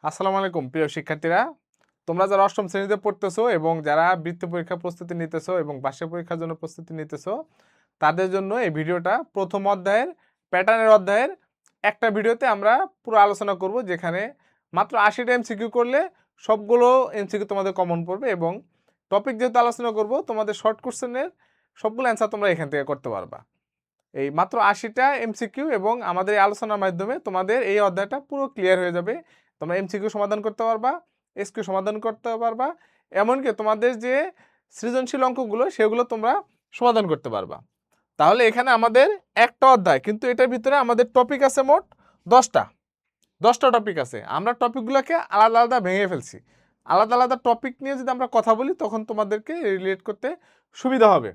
আসসালামু আলাইকুম প্রিয় শিক্ষার্থীরা। তোমরা যারা অষ্টম শ্রেণীতে পড়তেছো এবং যারা বৃত্তি পরীক্ষা প্রস্তুতি নিতেছো এবং বার্ষিক পরীক্ষার জন্য প্রস্তুতি নিতেছো, তাদের জন্য এই ভিডিওটা প্রথম অধ্যায়ের প্যাটার্নের অধ্যায়ের একটা ভিডিওতে আমরা পুরো আলোচনা করব, যেখানে মাত্র 80টা এমসিকিউ করলে সবগুলো এমসিকিউ তোমাদের কমন পড়বে এবং টপিক যেহেতু আলোচনা করব, তোমাদের শর্ট কোশ্চেনের সবগুলো অ্যান্সার তোমরা এখান থেকে করতে পারবা। এই মাত্র 80টা এমসিকিউ এবং আমাদের এই আলোচনার মাধ্যমে তোমাদের এই অধ্যায়টা পুরো ক্লিয়ার হয়ে যাবে। তোমরা এমসিকিউ সমাধান করতে পারবা, এসকিউ সমাধান করতে পারবা, এমনকি তোমাদের যে সৃজনশীল অঙ্কগুলো সেগুলো তোমরা সমাধান করতে পারবা। তাহলে এখানে আমাদের একটা অধ্যায়, কিন্তু এটার ভিতরে আমাদের টপিক আছে মোট 10টা। 10টা টপিক আছে। আমরা টপিকগুলোকে আলাদা আলাদা ভেঙে ফেলছি। আলাদা আলাদা টপিক নিয়ে যদি আমরা কথা বলি, তখন তোমাদেরকে রিলেট করতে সুবিধা হবে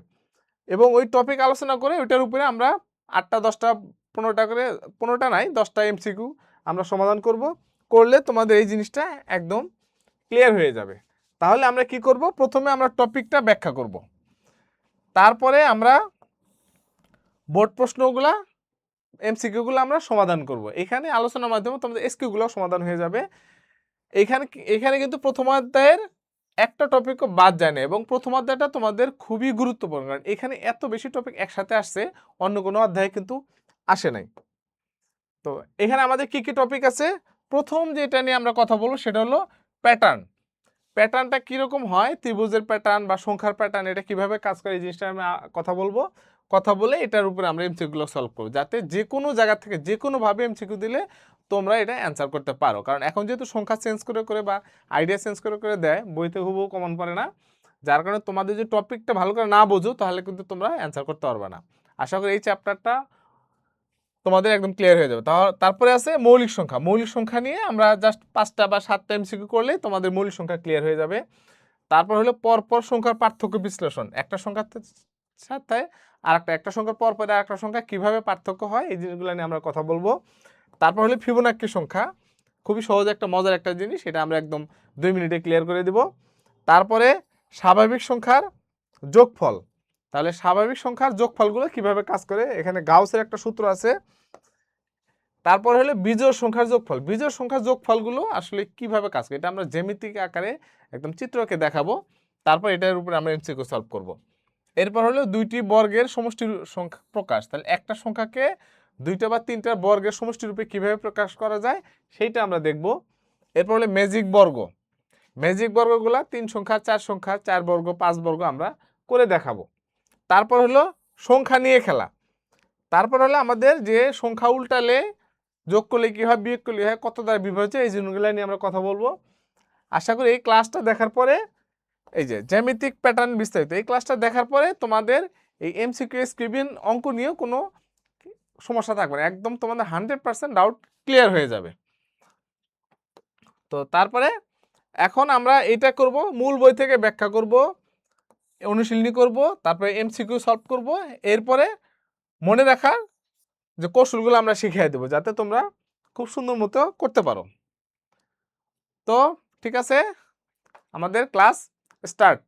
এবং ওই টপিক আলোচনা করে ওইটার উপরে আমরা 8টা 10টা 15টা করে, 15টা নাই 10টা এমসিকিউ আমরা সমাধান করব। করলে তোমাদের এই জিনিসটা একদম ক্লিয়ার হয়ে যাবে। তাহলে আমরা কি করব, প্রথমে আমরা টপিকটা ব্যাখ্যা করব, তারপরে আমরা বোর্ড প্রশ্নগুলা এমসিকিউগুলো আমরা সমাধান করব। এখানে আলোচনার মাধ্যমে তোমাদের এসকিউগুলো সমাধান হয়ে যাবে। এখানে এখানে কিন্তু প্রথম অধ্যায়ের একটা টপিকও বাদ যায় না এবং প্রথম অধ্যায়টা তোমাদের খুবই গুরুত্বপূর্ণ, কারণ এখানে এত বেশি টপিক একসাথে আসছে, অন্য কোনো অধ্যায়ে কিন্তু আসে নাই। তো এখানে আমাদের কি কি টপিক আছে, প্রথম যেটা নিয়ে আমরা কথা বলবো সেটা হলো প্যাটার্ন। প্যাটার্নটা কিরকম হয়, ত্রিভুজের প্যাটার্ন বা সংখ্যার প্যাটার্ন, এটা কিভাবে কাজ করে এই জিনিসটা আমি কথা বলবো। কথা বলে এটার উপরে আমরা এমসিকিউগুলো সলভ করবো, যাতে যে কোনো জায়গা থেকে যে কোনোভাবে এমসিকিউ দিলে তোমরা এটা অ্যান্সার করতে পারো। কারণ এখন যেহেতু সংখ্যা চেঞ্জ করে করে বা আইডিয়া চেঞ্জ করে করে দেয়, বইতে হুবহু কমন পড়ে না, যার কারণে তোমাদের যে টপিকটা ভালো করে না বোঝো, তাহলে কিন্তু তোমরা অ্যান্সার করতে পারবে না। আশা করি এই চ্যাপ্টারটা তোমাদের একদম ক্লিয়ার হয়ে যাবে। তারপরে আছে মৌলিক সংখ্যা। মৌলিক সংখ্যা নিয়ে আমরা জাস্ট 5টা বা 7টা এমসিকিউ করলেই তোমাদের মৌলিক সংখ্যা ক্লিয়ার হয়ে যাবে। তারপর হলো পরপর সংখ্যার পার্থক্য বিশ্লেষণ। একটা সংখ্যার সাথে একটা সংখ্যার পরপর আরেকটা সংখ্যা কিভাবে পার্থক্য হয়, এই জিনিসগুলো নিয়ে আমরা কথা বলবো। তারপর হলো ফিবোনাক্কি সংখ্যা, খুবই সহজ একটা মজার একটা জিনিস, এটা আমরা একদম 2 মিনিটে ক্লিয়ার করে দিব। তারপরে স্বাভাবিক সংখ্যার যোগফল। তাহলে স্বাভাবিক সংখ্যার যোগফলগুলো কিভাবে কাজ করে, এখানে গাউসের একটা সূত্র আছে। তারপর হলো বিজোড় সংখ্যার যোগফল। বিজোড় সংখ্যার যোগফলগুলো আসলে কিভাবে কাজ করে, এটা আমরা জ্যামিতিক আকারে একদম চিত্রকে দেখাবো। তারপর এটার উপরে আমরা এমসিকিউ সলভ করব। এরপর হলো দুইটি বর্গের সমষ্টির সংখ্যা প্রকাশ। তাহলে একটা সংখ্যাকে 2টা বা 3টা বর্গের সমষ্টি রূপে কিভাবে প্রকাশ করা যায়, সেইটা আমরা দেখব। এরপর হলো ম্যাজিক বর্গ। ম্যাজিক বর্গগুলা 3 সংখ্যা, 4 সংখ্যা, 4 বর্গ, 5 বর্গ আমরা করে দেখাবো। তারপর হলো সংখ্যা নিয়ে খেলা। তারপর হলো আমাদের যে সংখ্যা উল্টালে যোগ করলে কি হয়, বিয়োগ করলে হয়, কত দ্বারা বিভাজ্য, এই জিনিসগুলো নিয়ে আমরা কথা বলবো। আশা করি এই ক্লাসটা দেখার পরে, এই যে জ্যামিতিক প্যাটার্ন বিস্তারিত, এই ক্লাসটা দেখার পরে তোমাদের এই এমসিকিউ স্ক্রিবিং অঙ্ক নিয়েও কোনো সমস্যা থাকবে না, একদম তোমাদের 100% ডাউট ক্লিয়ার হয়ে যাবে। তো তারপরে এখন আমরা এটা করব, মূল বই থেকে ব্যাখ্যা করব, অনুশীলনী করব, তারপরে এমসিকিউ সলভ করব। এরপরে মনে রাখার যে কৌশলগুলো আমরা শিখিয়ে দেবো, যাতে তোমরা খুব সুন্দর মতো করতে পারো। তো ঠিক আছে, আমাদের ক্লাস স্টার্ট।